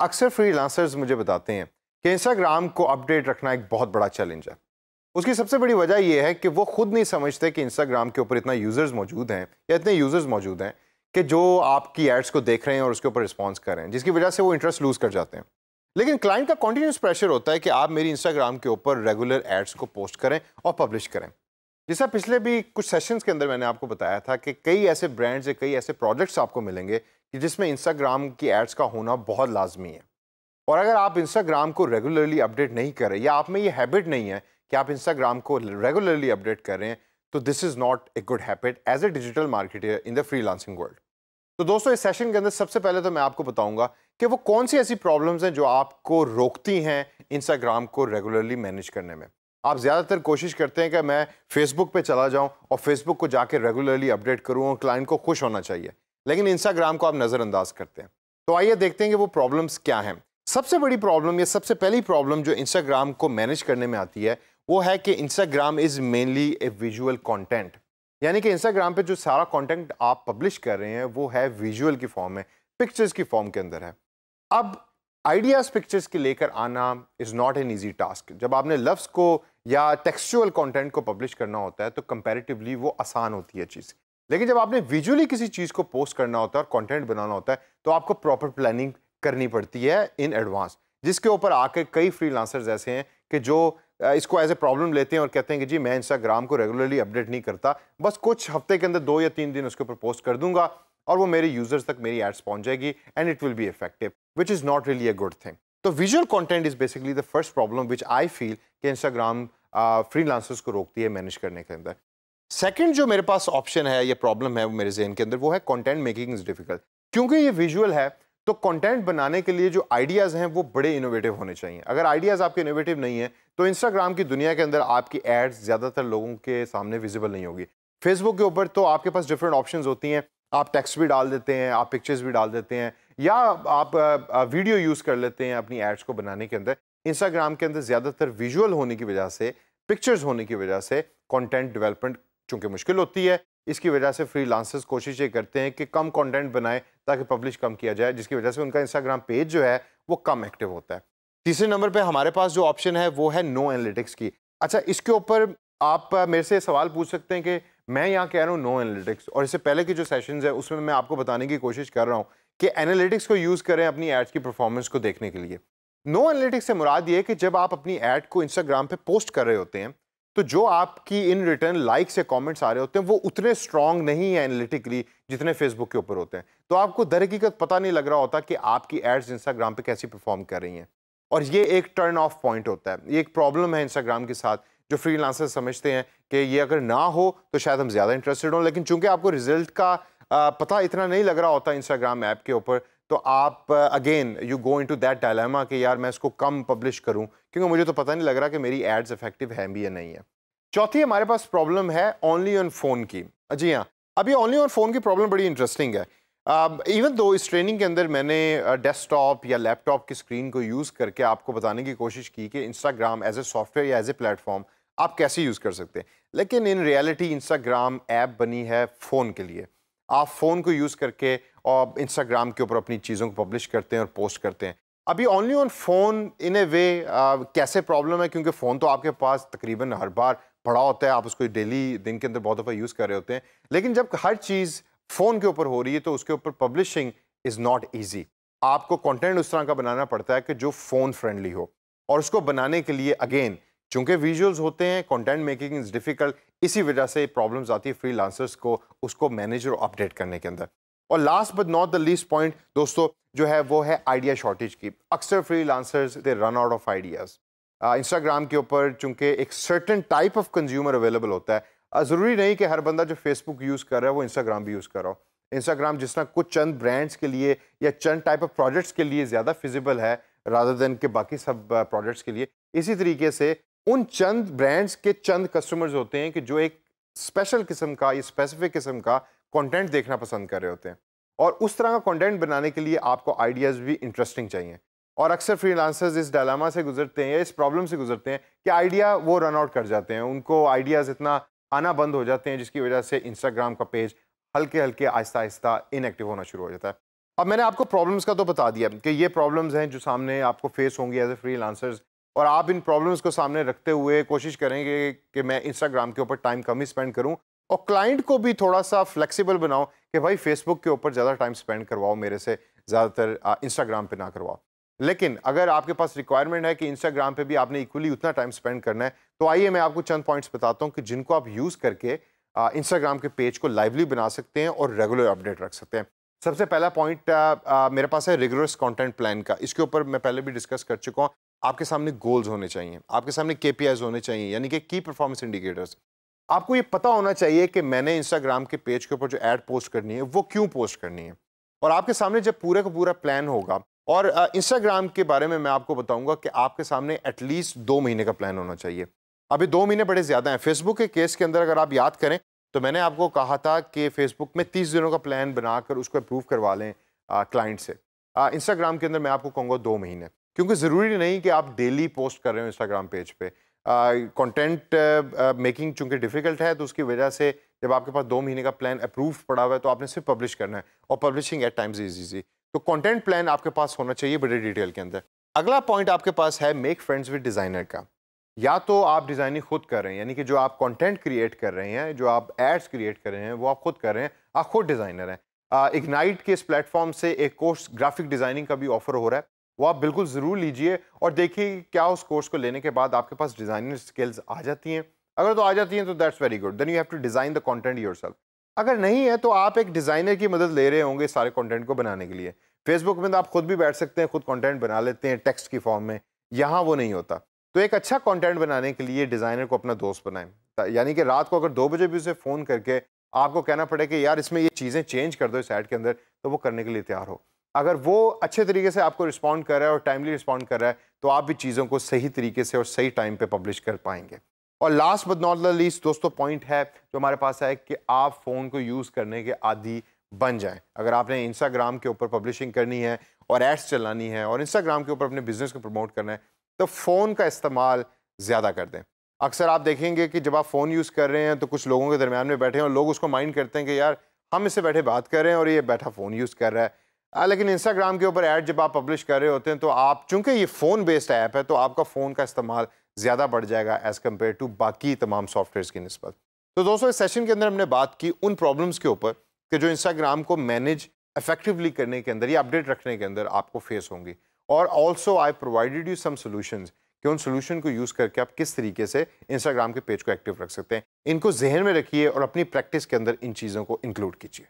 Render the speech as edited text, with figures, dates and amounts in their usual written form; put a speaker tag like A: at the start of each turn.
A: अक्सर फ्रीलांसर्स मुझे बताते हैं कि इंस्टाग्राम को अपडेट रखना एक बहुत बड़ा चैलेंज है। उसकी सबसे बड़ी वजह यह है कि वो खुद नहीं समझते कि इंस्टाग्राम के ऊपर इतना यूज़र्स मौजूद हैं या इतने यूज़र्स मौजूद हैं कि जो आपकी एड्स को देख रहे हैं और उसके ऊपर रिस्पॉन्स कर रहे हैं, जिसकी वजह से वो इंटरेस्ट लूज़ कर जाते हैं। लेकिन क्लाइंट का कॉन्टीन्यूस प्रेशर होता है कि आप मेरी इंस्टाग्राम के ऊपर रेगुलर एड्स को पोस्ट करें और पब्लिश करें। जैसा पिछले भी कुछ सेशंस के अंदर मैंने आपको बताया था कि कई ऐसे ब्रांड्स या कई ऐसे प्रोजेक्ट्स आपको मिलेंगे कि जिसमें इंस्टाग्राम की एड्स का होना बहुत लाजमी है। और अगर आप इंस्टाग्राम को रेगुलरली अपडेट नहीं कर रहे या आप में ये हैबिट नहीं है कि आप इंस्टाग्राम को रेगुलरली अपडेट कर रहे हैं, तो this is not a good habit as a digital marketer in the freelancing world. तो दोस्तों, इस सेशन के अंदर सबसे पहले तो मैं आपको बताऊंगा कि वो कौन सी ऐसी प्रॉब्लम्स हैं जो आपको रोकती हैं इंस्टाग्राम को रेगुलरली मैनेज करने में। आप ज़्यादातर कोशिश करते हैं कि मैं फेसबुक पे चला जाऊं और फेसबुक को जाके रेगुलरली अपडेट करूं और क्लाइंट को खुश होना चाहिए, लेकिन इंस्टाग्राम को आप नज़रअंदाज करते हैं। तो आइए देखते हैं कि वो प्रॉब्लम्स क्या हैं। सबसे बड़ी प्रॉब्लम या सबसे पहली प्रॉब्लम जो इंस्टाग्राम को मैनेज करने में आती है वो है कि Instagram is mainly A visual content. यानी कि इंस्टाग्राम पे जो सारा कंटेंट आप पब्लिश कर रहे हैं वो है विजुअल की फॉर्म में, पिक्चर्स की फॉर्म के अंदर है। अब आइडियाज़ पिक्चर्स के लेकर आना is not an easy task. जब आपने लफ्ज़ को या टेक्सचुअल कंटेंट को पब्लिश करना होता है तो कंपैरेटिवली वो आसान होती है चीज़। लेकिन जब आपने विजुअली किसी चीज़ को पोस्ट करना होता है और कंटेंट बनाना होता है तो आपको प्रॉपर प्लानिंग करनी पड़ती है इन एडवांस, जिसके ऊपर आके कई फ्रीलांसर्स ऐसे हैं कि जो इसको एज ए प्रॉब्लम लेते हैं और कहते हैं कि जी मैं इंस्टाग्राम को रेगुलरली अपडेट नहीं करता, बस कुछ हफ्ते के अंदर 2 या 3 दिन उसके ऊपर पोस्ट कर दूंगा और वो मेरे यूजर्स तक मेरी एड्स पहुंच जाएगी and it will be effective, which is not really a good thing. तो visual content is basically the first problem which I feel कि इंस्टाग्राम फ्रीलांसर्स को रोकती है मैनेज करने के अंदर। सेकंड जो मेरे पास ऑप्शन है या प्रॉब्लम है वो मेरे जहन के अंदर वो है कंटेंट मेकिंग इज डिफिकल्ट। क्योंकि ये विजुअल है तो कंटेंट बनाने के लिए जो आइडियाज़ हैं वो बड़े इनोवेटिव होने चाहिए। अगर आइडियाज़ आपके इनोवेटिव नहीं है तो इंस्टाग्राम की दुनिया के अंदर आपकी एड्स ज़्यादातर लोगों के सामने विजिबल नहीं होगी। फेसबुक के ऊपर तो आपके पास डिफरेंट ऑप्शंस होती हैं, आप टेक्स्ट भी डाल देते हैं, आप पिक्चर्स भी डाल देते हैं या आप वीडियो यूज़ कर लेते हैं अपनी एड्स को बनाने के अंदर। इंस्टाग्राम के अंदर ज़्यादातर विजुअल होने की वजह से, पिक्चर्स होने की वजह से कंटेंट डेवलपमेंट चूँकि मुश्किल होती है, इसकी वजह से फ्रीलांसर्स कोशिश ये करते हैं कि कम कंटेंट बनाएं ताकि पब्लिश कम किया जाए, जिसकी वजह से उनका इंस्टाग्राम पेज जो है वो कम एक्टिव होता है। तीसरे नंबर पे हमारे पास जो ऑप्शन है वो है नो एनालिटिक्स की। अच्छा, इसके ऊपर आप मेरे से सवाल पूछ सकते हैं कि मैं यहाँ कह रहा हूँ नो एनालिटिक्स, और इससे पहले की जो सेशंस है उसमें मैं आपको बताने की कोशिश कर रहा हूँ कि एनालिटिक्स को यूज़ करें अपनी एड्स की परफॉर्मेंस को देखने के लिए। नो एनालिटिक्स से मुराद ये कि जब आप अपनी एड को इंस्टाग्राम पे पोस्ट कर रहे होते हैं तो जो आपकी इन रिटर्न लाइक्स या कमेंट्स आ रहे होते हैं वो उतने स्ट्रांग नहीं है एनालिटिकली जितने फेसबुक के ऊपर होते हैं। तो आपको दरहकीकत पता नहीं लग रहा होता कि आपकी एड्स इंस्टाग्राम पे कैसी परफॉर्म कर रही हैं, और ये एक टर्न ऑफ पॉइंट होता है। ये एक प्रॉब्लम है इंस्टाग्राम के साथ जो फ्रीलांसर्स समझते हैं कि ये अगर ना हो तो शायद हम ज़्यादा इंटरेस्टेड हों, लेकिन चूंकि आपको रिजल्ट का पता इतना नहीं लग रहा होता इंस्टाग्राम ऐप के ऊपर, तो आप again you go into that dilemma कि यार मैं इसको कम पब्लिश करूं क्योंकि मुझे तो पता नहीं लग रहा कि मेरी एड्स इफेक्टिव हैं भी या नहीं है। चौथी हमारे पास प्रॉब्लम है ओनली ऑन फोन की। जी हाँ, अब ये ओनली ऑन फोन की प्रॉब्लम बड़ी इंटरेस्टिंग है। इवन दो इस ट्रेनिंग के अंदर मैंने डेस्कटॉप या लैपटॉप की स्क्रीन को यूज़ करके आपको बताने की कोशिश की कि इंस्टाग्राम एज ए सॉफ्टवेयर या एज ए प्लेटफॉर्म आप कैसे यूज़ कर सकते हैं, लेकिन इन रियलिटी इंस्टाग्राम ऐप बनी है फ़ोन के लिए। आप फ़ोन को यूज़ करके और इंस्टाग्राम के ऊपर अपनी चीज़ों को पब्लिश करते हैं और पोस्ट करते हैं। अभी ओनली ऑन फ़ोन इन ए वे कैसे प्रॉब्लम है, क्योंकि फ़ोन तो आपके पास तकरीबन हर बार पड़ा होता है, आप उसको डेली दिन के अंदर बहुत दफ़ा यूज़ कर रहे होते हैं, लेकिन जब हर चीज़ फ़ोन के ऊपर हो रही है तो उसके ऊपर पब्लिशिंग इज़ नॉट ईजी। आपको कंटेंट उस तरह का बनाना पड़ता है कि जो फ़ोन फ्रेंडली हो, और उसको बनाने के लिए अगेन चूंकि विजुअल्स होते हैं, कंटेंट मेकिंग इज़ डिफ़िकल्ट, इसी वजह से प्रॉब्लम्स आती है फ्रीलांसर्स को उसको मैनेज और अपडेट करने के अंदर। और last but not the least point दोस्तों जो है वो है आइडिया शॉर्टेज की। अक्सर freelancers they run out of ideas. Instagram के ऊपर चूंकि एक certain type of consumer available होता है, ज़रूरी नहीं कि हर बंदा जो फेसबुक यूज़ कर रहा है वो इंस्टाग्राम भी यूज़ कर रहा हो। इंस्टाग्राम जिस तरह कुछ चंद ब्रांड्स के लिए या चंद टाइप ऑफ प्रोजेक्ट्स के लिए ज़्यादा फिजिबल है रादर देन के बाकी सब प्रोजेक्ट्स के लिए, इसी तरीके से उन चंद ब्रांड्स के चंद कस्टमर्स होते हैं कि जो एक स्पेशल किस्म का या स्पेसिफिक किस्म का कंटेंट देखना पसंद कर रहे होते हैं, और उस तरह का कंटेंट बनाने के लिए आपको आइडियाज़ भी इंटरेस्टिंग चाहिए। और अक्सर फ्रीलांसर्स इस डायलेमा से गुजरते हैं या इस प्रॉब्लम से गुजरते हैं कि आइडिया वो रन आउट कर जाते हैं, उनको आइडियाज़ इतना आना बंद हो जाते हैं जिसकी वजह से इंस्टाग्राम का पेज हल्के हल्के आहिस्ता आहिस्ता इनएक्टिव होना शुरू हो जाता है। अब मैंने आपको प्रॉब्लम्स का तो बता दिया कि ये प्रॉब्लम्स हैं जो सामने आपको फेस होंगी एज ए फ्रीलांसर्स, और आप इन प्रॉब्लम्स को सामने रखते हुए कोशिश करेंगे कि मैं इंस्टाग्राम के ऊपर टाइम कम ही स्पेंड करूं, और क्लाइंट को भी थोड़ा सा फ्लेक्सिबल बनाओ कि भाई फेसबुक के ऊपर ज़्यादा टाइम स्पेंड करवाओ मेरे से, ज़्यादातर इंस्टाग्राम पे ना करवाओ। लेकिन अगर आपके पास रिक्वायरमेंट है कि इंस्टाग्राम पे भी आपने इक्वली उतना टाइम स्पेंड करना है, तो आइए मैं आपको चंद पॉइंट्स बताता हूँ कि जिनको आप यूज़ करके इंस्टाग्राम के पेज को लाइवली बना सकते हैं और रेगुलर अपडेट रख सकते हैं। सबसे पहला पॉइंट मेरे पास है रिगोरस कंटेंट प्लान का। इसके ऊपर मैं पहले भी डिस्कस कर चुका हूँ। आपके सामने गोल्स होने चाहिए, आपके सामने केपीआईज होने चाहिए, यानी कि की परफॉर्मेंस इंडिकेटर्स। आपको ये पता होना चाहिए कि मैंने इंस्टाग्राम के पेज के ऊपर जो ऐड पोस्ट करनी है वो क्यों पोस्ट करनी है, और आपके सामने जब पूरे का पूरा प्लान होगा। और इंस्टाग्राम के बारे में मैं आपको बताऊंगा कि आपके सामने एटलीस्ट 2 महीने का प्लान होना चाहिए। अभी 2 महीने बड़े ज़्यादा हैं। फेसबुक के केस के अंदर अगर आप याद करें तो मैंने आपको कहा था कि फेसबुक में 30 दिनों का प्लान बनाकर उसको अप्रूव करवा लें क्लाइंट से। इंस्टाग्राम के अंदर मैं आपको कहूँगा 2 महीने, क्योंकि ज़रूरी नहीं कि आप डेली पोस्ट कर रहे हो इंस्टाग्राम पेज पे। कंटेंट मेकिंग चूंकि डिफ़िकल्ट है, तो उसकी वजह से जब आपके पास 2 महीने का प्लान अप्रूव पड़ा हुआ है तो आपने सिर्फ पब्लिश करना है, और publishing at times is easy. तो कंटेंट प्लान आपके पास होना चाहिए बड़े डिटेल के अंदर। अगला पॉइंट आपके पास है मेक फ्रेंड्स विद डिज़ाइनर का। या तो आप डिज़ाइनिंग खुद कर रहे हैं, यानी कि जो आप कंटेंट क्रिएट कर रहे हैं, जो आप एड्स क्रिएट कर रहे हैं वो आप खुद कर रहे हैं, आप खुद डिज़ाइनर हैं। इग्नाइट के इस प्लेटफॉर्म से एक कोर्स ग्राफिक डिज़ाइनिंग का भी ऑफर हो रहा है, वो आप बिल्कुल ज़रूर लीजिए और देखिए क्या उस कोर्स को लेने के बाद आपके पास डिज़ाइनिंग स्किल्स आ जाती हैं। अगर तो आ जाती हैं तो that's very good, then you have to design the content yourself. अगर नहीं है तो आप एक डिज़ाइनर की मदद ले रहे होंगे सारे कंटेंट को बनाने के लिए। फेसबुक में तो आप खुद भी बैठ सकते हैं, खुद कंटेंट बना लेते हैं टेक्स्ट की फॉर्म में, यहाँ वो नहीं होता। तो एक अच्छा कंटेंट बनाने के लिए डिज़ाइनर को अपना दोस्त बनाएं, यानी कि रात को अगर 2 बजे भी उसे फ़ोन करके आपको कहना पड़े कि यार इसमें ये चीज़ें चेंज कर दो इस ऐड के अंदर, तो वो करने के लिए तैयार हो। अगर वो अच्छे तरीके से आपको रिस्पॉन्ड कर रहा है और टाइमली रिस्पॉन्ड कर रहा है, तो आप भी चीज़ों को सही तरीके से और सही टाइम पे पब्लिश कर पाएंगे। और last but not the least दोस्तों पॉइंट है जो हमारे पास है कि आप फ़ोन को यूज़ करने के आदी बन जाएं। अगर आपने इंस्टाग्राम के ऊपर पब्लिशिंग करनी है और एड्स चलानी है और इंस्टाग्राम के ऊपर अपने बिजनेस को प्रमोट करना है, तो फ़ोन का इस्तेमाल ज़्यादा कर दें। अक्सर आप देखेंगे कि जब आप फ़ोन यूज़ कर रहे हैं तो कुछ लोगों के दरमियान में बैठे हैं और लोग उसको माइंड करते हैं कि यार हम इससे बैठे बात कर रहे हैं और ये बैठा फ़ोन यूज़ कर रहा है। लेकिन इंस्टाग्राम के ऊपर ऐड जब आप पब्लिश कर रहे होते हैं तो आप, चूंकि ये फ़ोन बेस्ड ऐप है, तो आपका फ़ोन का इस्तेमाल ज़्यादा बढ़ जाएगा एज़ कम्पेयर टू बाकी तमाम सॉफ्टवेयर की निस्बत। तो दोस्तों इस सेशन के अंदर हमने बात की उन प्रॉब्लम्स के ऊपर कि जो इंस्टाग्राम को मैनेज इफेक्टिवली करने के अंदर या अपडेट रखने के अंदर आपको फेस होंगी, और also I provided you some solutions कि उन सोल्यूशन को यूज़ करके आप किस तरीके से इंस्टाग्राम के पेज को एक्टिव रख सकते हैं। इनको जहन में रखिए और अपनी प्रैक्टिस के अंदर इन चीज़ों को इंक्लूड कीजिए।